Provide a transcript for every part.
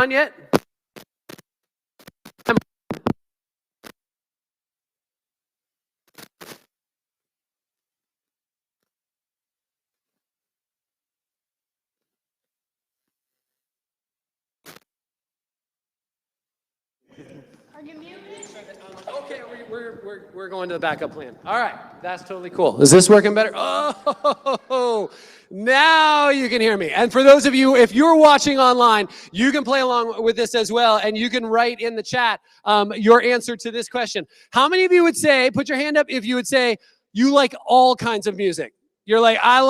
on yet? Okay, we're going to the backup plan. All right, that's totally cool. Is this working better? Oh, now you can hear me. And for those of you, if you're watching online, you can play along with this as well, and you can write in the chat your answer to this question. How many of you would say, put your hand up if you would say, you like all kinds of music? You're like, I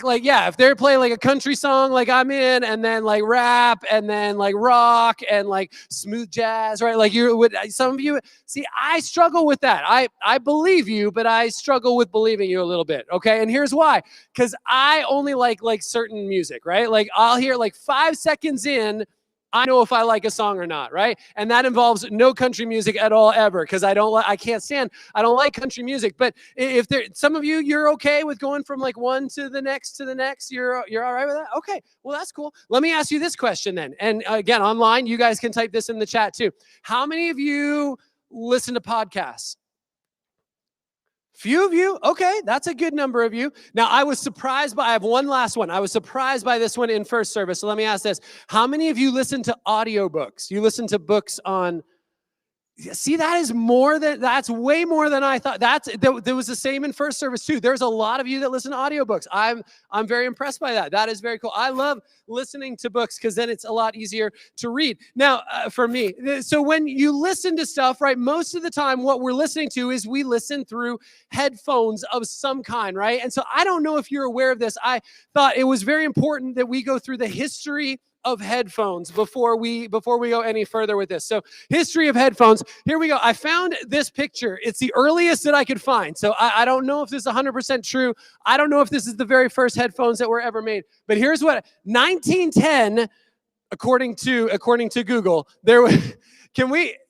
like, yeah, if they're playing like a country song, like I'm in, and then like rap, and then like rock, and like smooth jazz, right? Like you would, some of you, see, I struggle with that. I believe you, but I struggle with believing you a little bit, okay? And here's why. Because I only like certain music, right? Like I'll hear like 5 seconds in, I know if I like a song or not, right? And that involves no country music at all ever, because I don't like country music. But if there, some of you, you're okay with going from like one to the next, you're all right with that? Okay, well, that's cool. Let me ask you this question then. And again, online, you guys can type this in the chat too. How many of you listen to podcasts? Few of you? Okay, that's a good number of you. Now, I have one last one. I was surprised by this one in first service. So let me ask this. How many of you listen to audiobooks? You listen to books on... See, that's way more than I thought. There was the same in first service too. There's a lot of you that listen to audiobooks. I'm very impressed by that. That is very cool. I love listening to books because then it's a lot easier to read. Now, for me, so when you listen to stuff, right, most of the time what we're listening to is we listen through headphones of some kind, right? And so I don't know if you're aware of this. I thought it was very important that we go through the history of headphones before we go any further with this. So history of headphones, here we go. I found this picture. It's the earliest that I could find. So I don't know if this is 100% true. I don't know if this is the very first headphones that were ever made. But here's what, 1910, according to Google, there was,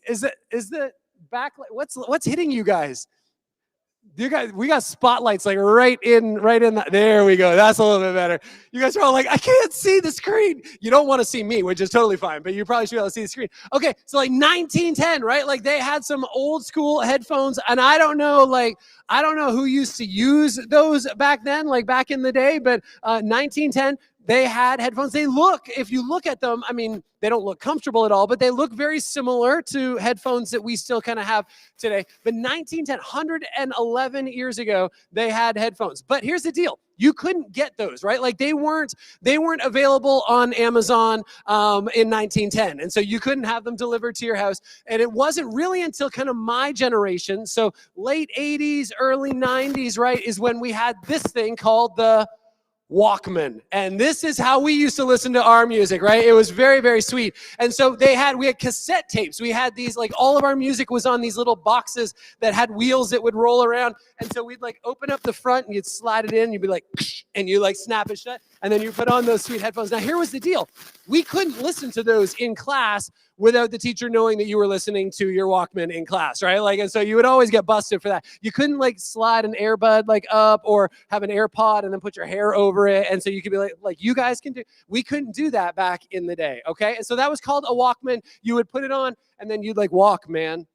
is the backlight, what's hitting you guys? You guys, we got spotlights like right in the, there we go. That's a little bit better. You guys are all like, I can't see the screen. You don't want to see me, which is totally fine, but you probably should be able to see the screen. Okay, so like 1910, right? Like they had some old school headphones, and I don't know who used to use those back then, like back in the day, but 1910, they had headphones. If you look at them, I mean, they don't look comfortable at all, but they look very similar to headphones that we still kind of have today. But 1910, 111 years ago, they had headphones. But here's the deal. You couldn't get those, right? Like they weren't available on Amazon in 1910. And so you couldn't have them delivered to your house. And it wasn't really until kind of my generation, so late 80s, early 90s, right, is when we had this thing called the Walkman. And this is how we used to listen to our music, right? It was very, very sweet. And so we had cassette tapes. We had these, like all of our music was on these little boxes that had wheels that would roll around. And so we'd like open up the front and you'd slide it in, and you'd be like, and you like snap it shut. And then you put on those sweet headphones. Now here was the deal. We couldn't listen to those in class without the teacher knowing that you were listening to your Walkman in class, right? Like, and so you would always get busted for that. You couldn't like slide an earbud like up or have an AirPod and then put your hair over it. And so you could be like you guys can do. We couldn't do that back in the day, okay? And so that was called a Walkman. You would put it on and then you'd like walk, man.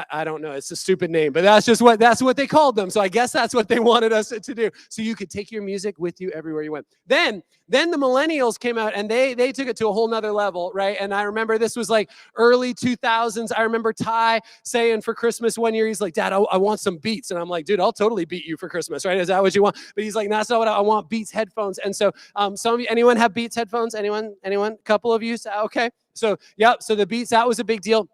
I don't know. It's a stupid name, but that's what they called them. So I guess that's what they wanted us to do. So you could take your music with you everywhere you went. Then the millennials came out and they took it to a whole nother level, right? And I remember this was like early 2000s. I remember Ty saying for Christmas one year, he's like, Dad, I want some Beats. And I'm like, dude, I'll totally beat you for Christmas, right? Is that what you want? But he's like, no, that's not what I want. Beats headphones. And so some of you, anyone have Beats headphones? Anyone? Couple of you? Okay. So, yep. So the Beats, that was a big deal.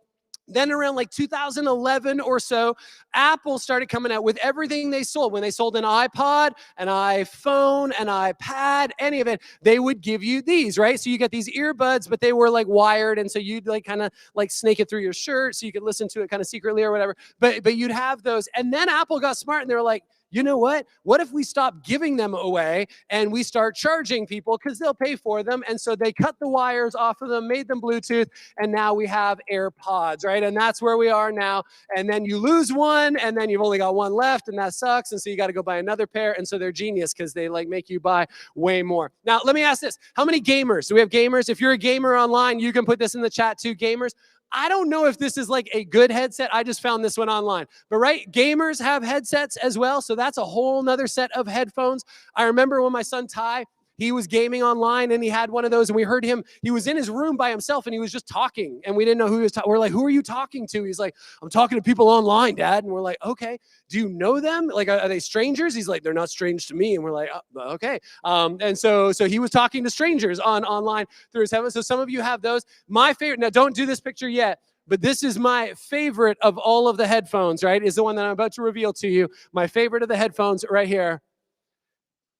Then around like 2011 or so, Apple started coming out with everything they sold. When they sold an iPod, an iPhone, an iPad, any of it, they would give you these, right? So you get these earbuds, but they were like wired. And so you'd like kind of like snake it through your shirt so you could listen to it kind of secretly or whatever. But you'd have those. And then Apple got smart and they were like, you know what? What if we stop giving them away and we start charging people because they'll pay for them? And so they cut the wires off of them, made them Bluetooth, and now we have AirPods, right? And that's where we are now. And then you lose one, and then you've only got one left, and that sucks. And so you got to go buy another pair. And so they're genius because they like make you buy way more. Now, let me ask this. How many gamers? Do we have gamers? If you're a gamer online, you can put this in the chat too, gamers. I don't know if this is like a good headset. I just found this one online. But right, gamers have headsets as well. So that's a whole nother set of headphones. I remember when my son Ty, he was gaming online and he had one of those and we heard him, he was in his room by himself and he was just talking and we didn't know who he was talking. We're like, who are you talking to? He's like, I'm talking to people online, Dad. And we're like, okay, do you know them? Like, are they strangers? He's like, they're not strange to me. And we're like, oh, okay. And so he was talking to strangers online through his headphones. So some of you have those. My favorite, now don't do this picture yet, but this is my favorite of all of the headphones, right? Is the one that I'm about to reveal to you. My favorite of the headphones right here.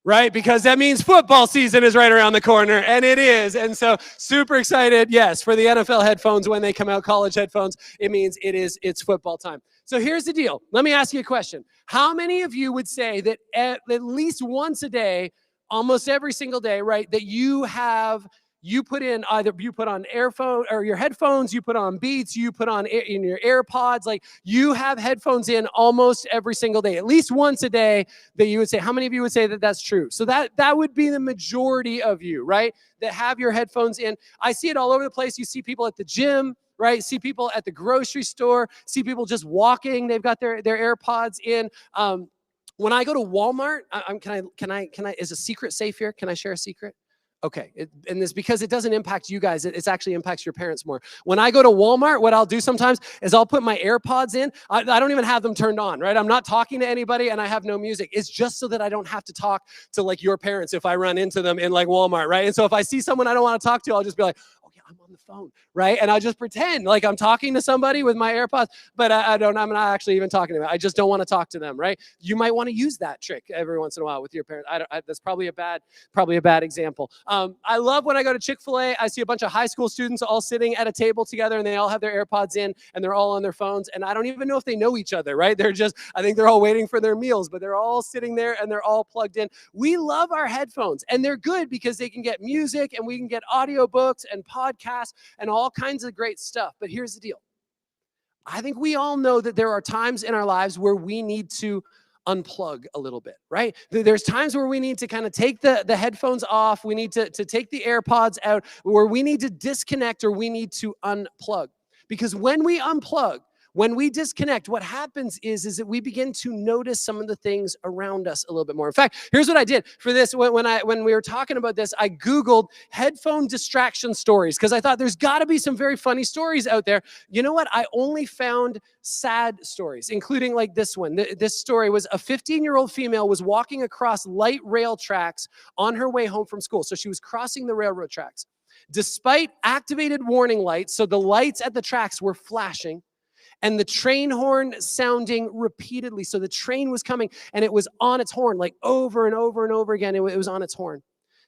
Right? Because that means football season is right around the corner, and it is. And so super excited, yes, for the NFL headphones when they come out, college headphones, it means it's football time. So here's the deal. Let me ask you a question. How many of you would say that at least once a day, almost every single day, right, that you put on earphone or your headphones, you put on Beats, you put on in your AirPods, like you have headphones in almost every single day, at least once a day that you would say. How many of you would say that that's true? So that would be the majority of you, right? That have your headphones in. I see it all over the place. You see people at the gym, right? See people at the grocery store, see people just walking. They've got their AirPods in. When I go to Walmart, can I, is a secret safe here? Can I share a secret? Okay, and this because it doesn't impact you guys, it actually impacts your parents more. When I go to Walmart, what I'll do sometimes is I'll put my AirPods in. I don't even have them turned on, right? I'm not talking to anybody and I have no music. It's just so that I don't have to talk to like your parents if I run into them in like Walmart, right? And so if I see someone I don't want to talk to, I'll just be like, okay, I'm on the phone, right? And I'll just pretend like I'm talking to somebody with my AirPods, but I'm not actually even talking to them. I just don't want to talk to them, right? You might want to use that trick every once in a while with your parents. That's probably a bad example. I love when I go to Chick-fil-A, I see a bunch of high school students all sitting at a table together and they all have their AirPods in and they're all on their phones and I don't even know if they know each other, right? I think they're all waiting for their meals, but they're all sitting there and they're all plugged in. We love our headphones and they're good because they can get music and we can get audiobooks and podcasts and all kinds of great stuff. But here's the deal. I think we all know that there are times in our lives where we need to unplug a little bit, right? There's times where we need to kind of take the headphones off. We need to take the AirPods out, where we need to disconnect or we need to unplug. Because when we unplug, when we disconnect, what happens is that we begin to notice some of the things around us a little bit more. In fact, here's what I did for this. When we were talking about this, I Googled headphone distraction stories because I thought there's got to be some very funny stories out there. You know what? I only found sad stories, including like this one. This story was a 15-year-old female was walking across light rail tracks on her way home from school. So she was crossing the railroad tracks. Despite activated warning lights, so the lights at the tracks were flashing, and the train horn sounding repeatedly. So the train was coming and it was on its horn, like over and over and over again. It was on its horn.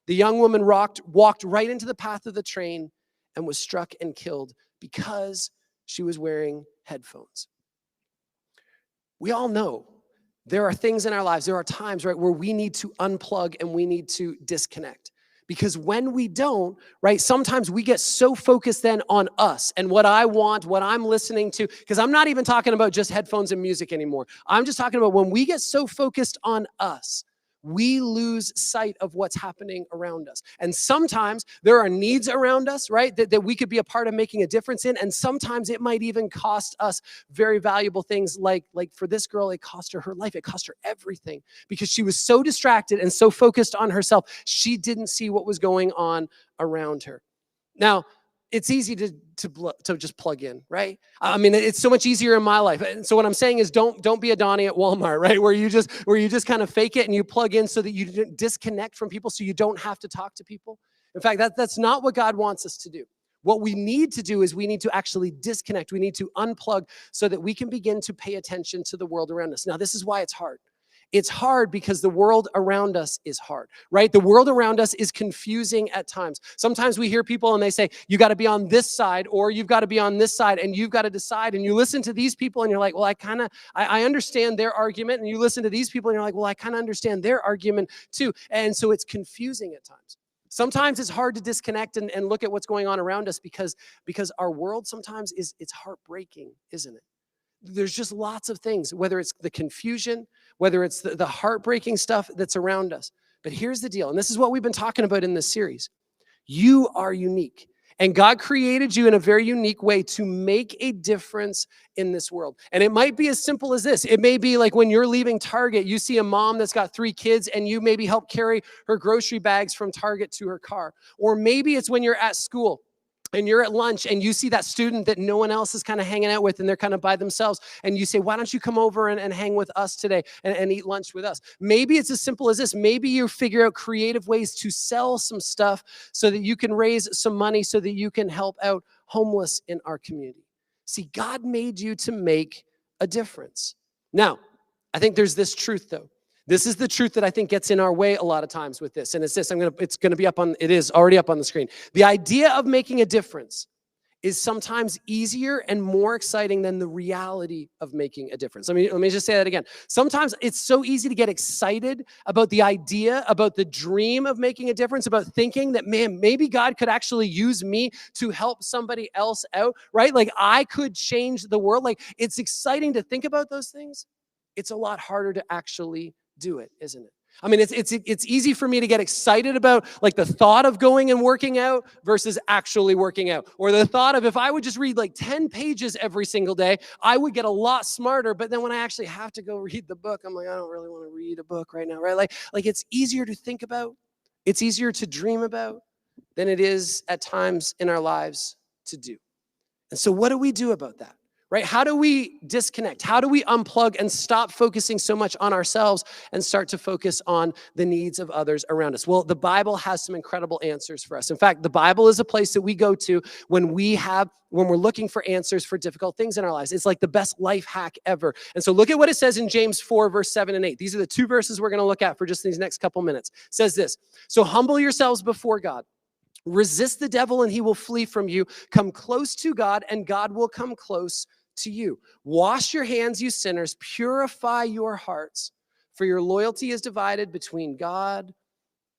The young woman walked right into the path of the train and was struck and killed because she was wearing headphones. We all know there are things in our lives, there are times, right, where we need to unplug and we need to disconnect. Because when we don't, right, sometimes we get so focused then on us and what I want, what I'm listening to, because I'm not even talking about just headphones and music anymore. I'm just talking about when we get so focused on us, we lose sight of what's happening around us. And sometimes there are needs around us, right, that we could be a part of making a difference in. And sometimes it might even cost us very valuable things like for this girl, it cost her life. It cost her everything because she was so distracted and so focused on herself. She didn't see what was going on around her. Now, it's easy to just plug in, right? I mean, it's so much easier in my life. And so what I'm saying is don't be a Donnie at Walmart, right? Where you just kind of fake it and you plug in so that you disconnect from people so you don't have to talk to people. In fact, that's not what God wants us to do. What we need to do is we need to actually disconnect. We need to unplug so that we can begin to pay attention to the world around us. Now, this is why it's hard. It's hard because the world around us is hard, right? The world around us is confusing at times. Sometimes we hear people and they say, you got to be on this side or you've got to be on this side and you've got to decide. And you listen to these people and you're like, well, I understand their argument. And you listen to these people and you're like, well, I kind of understand their argument too. And so it's confusing at times. Sometimes it's hard to disconnect and look at what's going on around us because our world sometimes it's heartbreaking, isn't it? There's just lots of things, whether it's the confusion, whether it's the heartbreaking stuff that's around us. But here's the deal, and this is what we've been talking about in this series. You are unique, and God created you in a very unique way to make a difference in this world. And it might be as simple as this. It may be like when you're leaving Target, you see a mom that's got 3 kids, and you maybe help carry her grocery bags from Target to her car. Or maybe it's when you're at school, and you're at lunch and you see that student that no one else is kind of hanging out with and they're kind of by themselves. And you say, why don't you come over and hang with us today and eat lunch with us? Maybe it's as simple as this. Maybe you figure out creative ways to sell some stuff so that you can raise some money so that you can help out homeless in our community. See, God made you to make a difference. Now, I think there's this truth though. This is the truth that I think gets in our way a lot of times with this. And it's this, it's going to be it is already up on the screen. The idea of making a difference is sometimes easier and more exciting than the reality of making a difference. Let me just say that again. Sometimes it's so easy to get excited about the idea, about the dream of making a difference, about thinking that, man, maybe God could actually use me to help somebody else out, right? Like I could change the world. Like it's exciting to think about those things. It's a lot harder to actually do it, isn't it? I mean, it's easy for me to get excited about like the thought of going and working out versus actually working out, or the thought of if I would just read like 10 pages every single day, I would get a lot smarter. But then when I actually have to go read the book, I'm like, I don't really want to read a book right now, right? Like it's easier to think about, it's easier to dream about than it is at times in our lives to do. And so what do we do about that? Right? How do we disconnect? How do we unplug and stop focusing so much on ourselves and start to focus on the needs of others around us? Well, the Bible has some incredible answers for us. In fact, the Bible is a place that we go to when we're looking for answers for difficult things in our lives. It's like the best life hack ever. And so look at what it says in James 4, verse 7 and 8. These are the 2 verses we're going to look at for just these next couple minutes. It says this, so humble yourselves before God. Resist the devil and he will flee from you. Come close to God and God will come close to you. Wash your hands, you sinners. Purify your hearts, for your loyalty is divided between God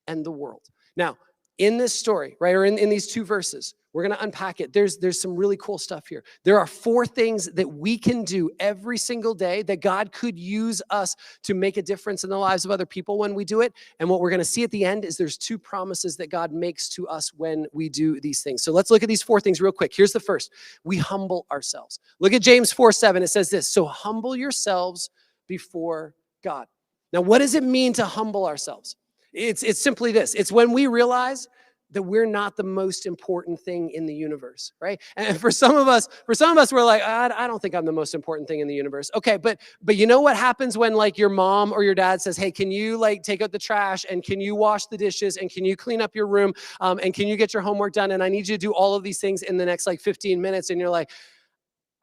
and the world. Now, in this story, right, or in these 2 verses, we're going to unpack it. There's some really cool stuff here. There are 4 things that we can do every single day that God could use us to make a difference in the lives of other people when we do it. And what we're going to see at the end is there's 2 promises that God makes to us when we do these things. So let's look at these 4 things real quick. Here's the first. We humble ourselves. Look at James 4:7. It says this, so humble yourselves before God. Now, what does it mean to humble ourselves? It's simply this. It's when we realize that we're not the most important thing in the universe, right? And for some of us, we're like, I don't think I'm the most important thing in the universe. Okay, but you know what happens when like your mom or your dad says, hey, can you like take out the trash and can you wash the dishes and can you clean up your room and can you get your homework done? And I need you to do all of these things in the next like 15 minutes. And you're like,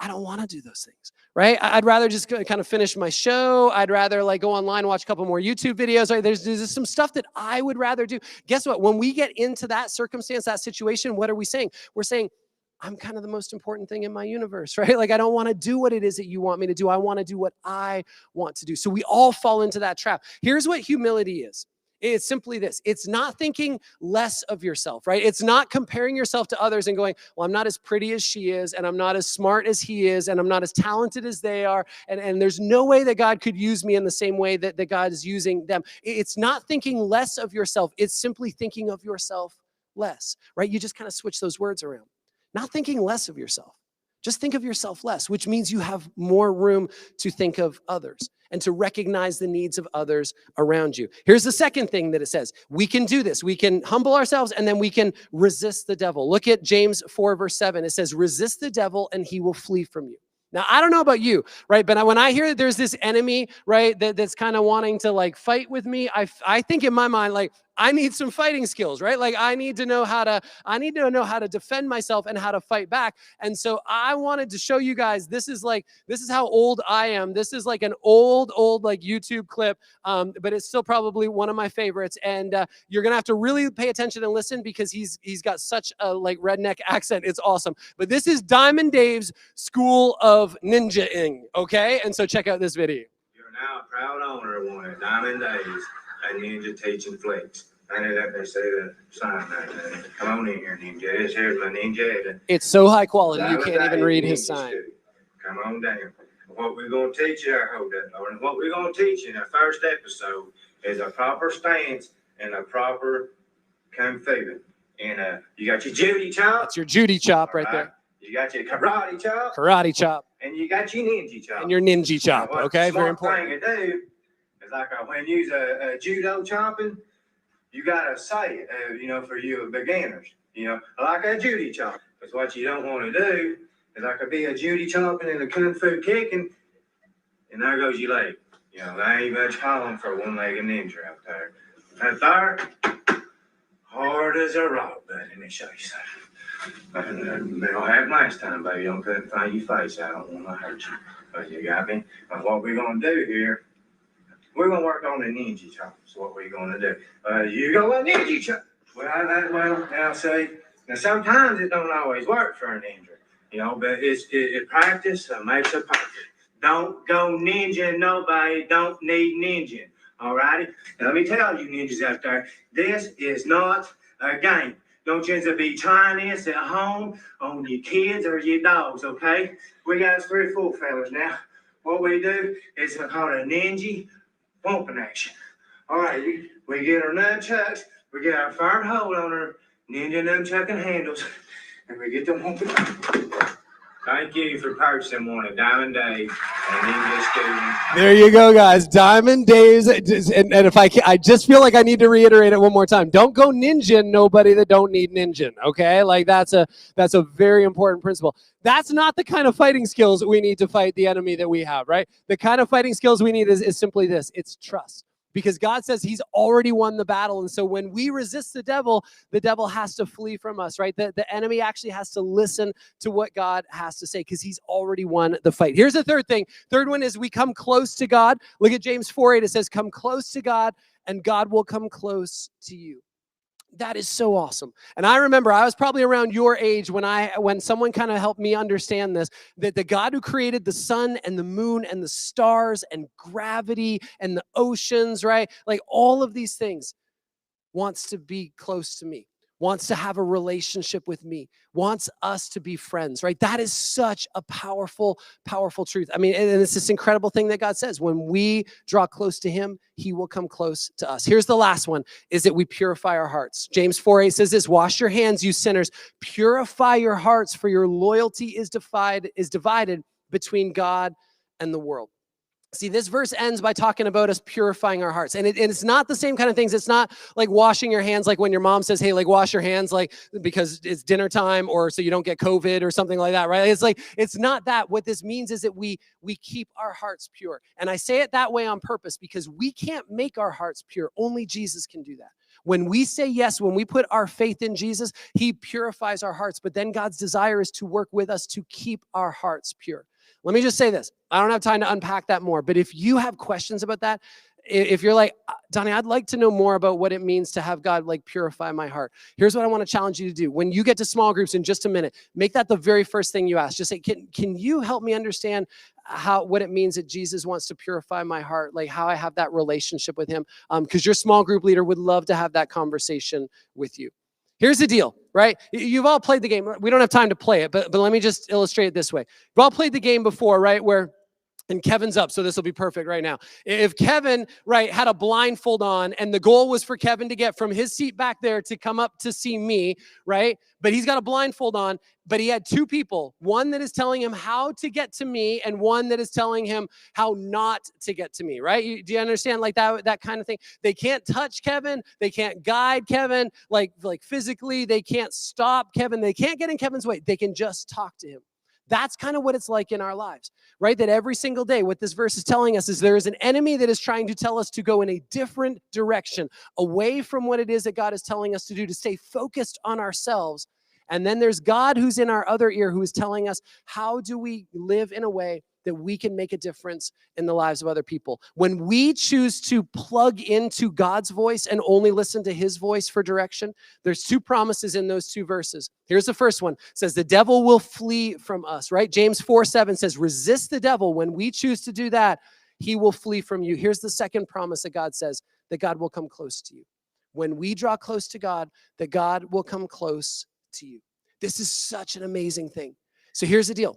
I don't want to do those things, right? I'd rather just kind of finish my show. I'd rather like go online, watch a couple more YouTube videos, right? There's some stuff that I would rather do. Guess what? When we get into that circumstance, that situation, what are we saying? We're saying, I'm kind of the most important thing in my universe, right? Like I don't want to do what it is that you want me to do. I want to do what I want to do. So we all fall into that trap. Here's what humility is. It's simply this. It's not thinking less of yourself, right? It's not comparing yourself to others and going, well, I'm not as pretty as she is, and I'm not as smart as he is, and I'm not as talented as they are, and there's no way that God could use me in the same way that God is using them. It's not thinking less of yourself. It's simply thinking of yourself less, right? You just kind of switch those words around. Not thinking less of yourself. Just think of yourself less, which means you have more room to think of others and to recognize the needs of others around you. Here's the second thing that it says. We can do this. We can humble ourselves and then we can resist the devil. Look at James 4, verse 7. It says, resist the devil and he will flee from you. Now, I don't know about you, right? But when I hear that there's this enemy, right, that's kind of wanting to like fight with me, I think in my mind, like, I need some fighting skills, right? Like I need to know how to defend myself and how to fight back. And so I wanted to show you guys, this is how old I am. This is like an old like YouTube clip, but it's still probably one of my favorites. And you're going to have to really pay attention and listen because he's got such a like redneck accent. It's awesome. But this is Diamond Dave's School of Ninja-ing, okay? And so check out this video. You're now a proud owner of one of Diamond Dave's Ninja Teaching Flicks. I didn't have to say the sign right there. Come on in here, Ninja. Here's my Ninja. It's so high quality, you can't even read his sign. Come on down. What we're going to teach you, what we're going to teach you in our first episode is a proper stance and a proper kung fu. And you got your Judy chop. That's your Judy chop right there. You got your karate chop. Karate chop. And you got your ninja chop. And your ninja chop, okay? Very important. The thing to do is like when you use a judo chopping, you got to say it, for you beginners, like a Judy chop. Because what you don't want to do is like be a Judy chopping and a kung fu kicking, and there goes your leg. There ain't much calling for a one-legged ninja out there. That there, hard as a rock, buddy. Let me show you something. They'll have last time, baby. Don't couldn't find your face. I don't want to hurt you. But you got me? But what we're going to do here, we're going to work on the ninja chop. So what we're going to do. You go a ninja chop. Now say, now sometimes it don't always work for a ninja, but it practice makes a perfect. Don't go ninja nobody, don't need ninja. All righty? Now let me tell you ninjas out there, this is not a game. Don't you be trying this at home on your kids or your dogs, okay? We got 3 or 4 fellas now. What we do is called a ninja pumping action. All right, we get our nunchucks, we get our firm hold on our ninja nunchucking handles, and we get them pumping. Thank you for purchasing one of Diamond Dave's Ninja Student. There you go, guys. Diamond Dave's, and if I just feel like I need to reiterate it one more time. Don't go ninja nobody that don't need ninja, okay? Like that's a very important principle. That's not the kind of fighting skills we need to fight the enemy that we have, right? The kind of fighting skills we need is simply this. It's trust. Because God says he's already won the battle. And so when we resist the devil has to flee from us, right? The enemy actually has to listen to what God has to say because he's already won the fight. Here's the third thing. Third one is we come close to God. Look at James 4:8. It says, come close to God and God will come close to you. That is so awesome. And I remember I was probably around your age when someone kind of helped me understand this, that the God who created the sun and the moon and the stars and gravity and the oceans, right? Like all of these things wants to be close to me, wants to have a relationship with me, wants us to be friends, right? That is such a powerful, powerful truth. I mean, and it's this incredible thing that God says, when we draw close to him, he will come close to us. Here's the last one, is that we purify our hearts. James 4:8 says this, wash your hands, you sinners, purify your hearts, for your loyalty is divided between God and the world. See, this verse ends by talking about us purifying our hearts. And it's not the same kind of things. It's not like washing your hands like when your mom says, hey, like wash your hands like because it's dinner time or so you don't get COVID or something like that, right? It's not that. What this means is that we keep our hearts pure. And I say it that way on purpose because we can't make our hearts pure. Only Jesus can do that. When we say yes, when we put our faith in Jesus, he purifies our hearts. But then God's desire is to work with us to keep our hearts pure. Let me just say this. I don't have time to unpack that more, but if you have questions about that, if you're like, Donnie, I'd like to know more about what it means to have God like purify my heart. Here's what I want to challenge you to do. When you get to small groups in just a minute, make that the very first thing you ask. Just say, can you help me understand what it means that Jesus wants to purify my heart, like how I have that relationship with him? Because your small group leader would love to have that conversation with you. Here's the deal, right? You've all played the game. We don't have time to play it, but let me just illustrate it this way. You've all played the game before, right? And Kevin's up, so this will be perfect right now. If Kevin, right, had a blindfold on and the goal was for Kevin to get from his seat back there to come up to see me, right? But he's got a blindfold on, but he had 2 people, one that is telling him how to get to me and one that is telling him how not to get to me, right? Do you understand like that kind of thing? They can't touch Kevin. They can't guide Kevin, like physically. They can't stop Kevin. They can't get in Kevin's way. They can just talk to him. That's kind of what it's like in our lives, right? That every single day, what this verse is telling us is there is an enemy that is trying to tell us to go in a different direction, away from what it is that God is telling us to do, to stay focused on ourselves. And then there's God who's in our other ear who is telling us, how do we live in a way that we can make a difference in the lives of other people? When we choose to plug into God's voice and only listen to his voice for direction, there's two promises in those two verses. Here's the first one. It says the devil will flee from us, right? James 4:7 says, resist the devil. When we choose to do that, he will flee from you. Here's the second promise that God says, that God will come close to you. When we draw close to God, that God will come close to you. This is such an amazing thing. So here's the deal.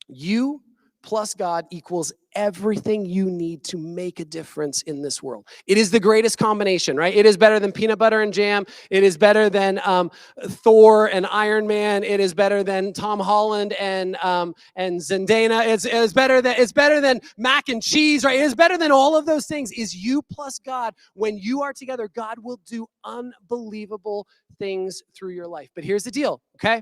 You plus God equals everything you need to make a difference in this world. It is the greatest combination, right? It is better than peanut butter and jam. It is better than Thor and Iron Man. It is better than Tom Holland and Zendaya. It's better than mac and cheese, right? It is better than all of those things. Is you plus God. When you are together, God will do unbelievable things through your life. But here's the deal, okay?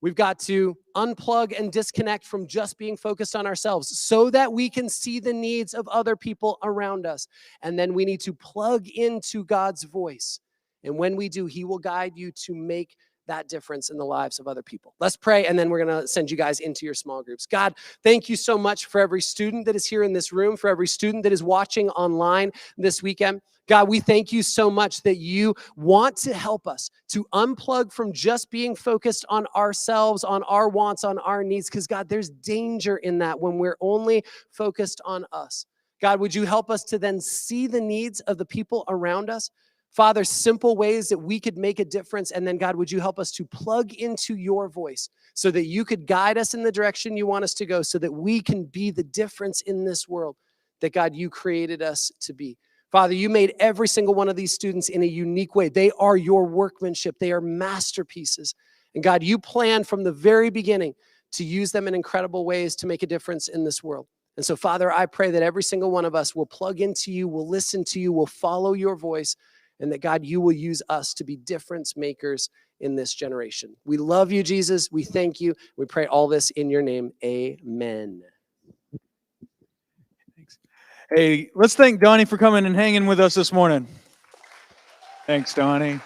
We've got to unplug and disconnect from just being focused on ourselves so that we can see the needs of other people around us. And then we need to plug into God's voice. And when we do, he will guide you to make that difference in the lives of other people. Let's pray, and then we're going to send you guys into your small groups. God, thank you so much for every student that is here in this room, for every student that is watching online this weekend. God, we thank you so much that you want to help us to unplug from just being focused on ourselves, on our wants, on our needs, because God, there's danger in that when we're only focused on us. God, would you help us to then see the needs of the people around us? Father, simple ways that we could make a difference. And then God, would you help us to plug into your voice so that you could guide us in the direction you want us to go, so that we can be the difference in this world that God, you created us to be. Father, you made every single one of these students in a unique way. They are your workmanship. They are masterpieces. And God, you planned from the very beginning to use them in incredible ways to make a difference in this world. And so, Father, I pray that every single one of us will plug into you, will listen to you, will follow your voice, and that, God, you will use us to be difference makers in this generation. We love you, Jesus. We thank you. We pray all this in your name. Amen. Hey, let's thank Donnie for coming and hanging with us this morning. Thanks, Donnie.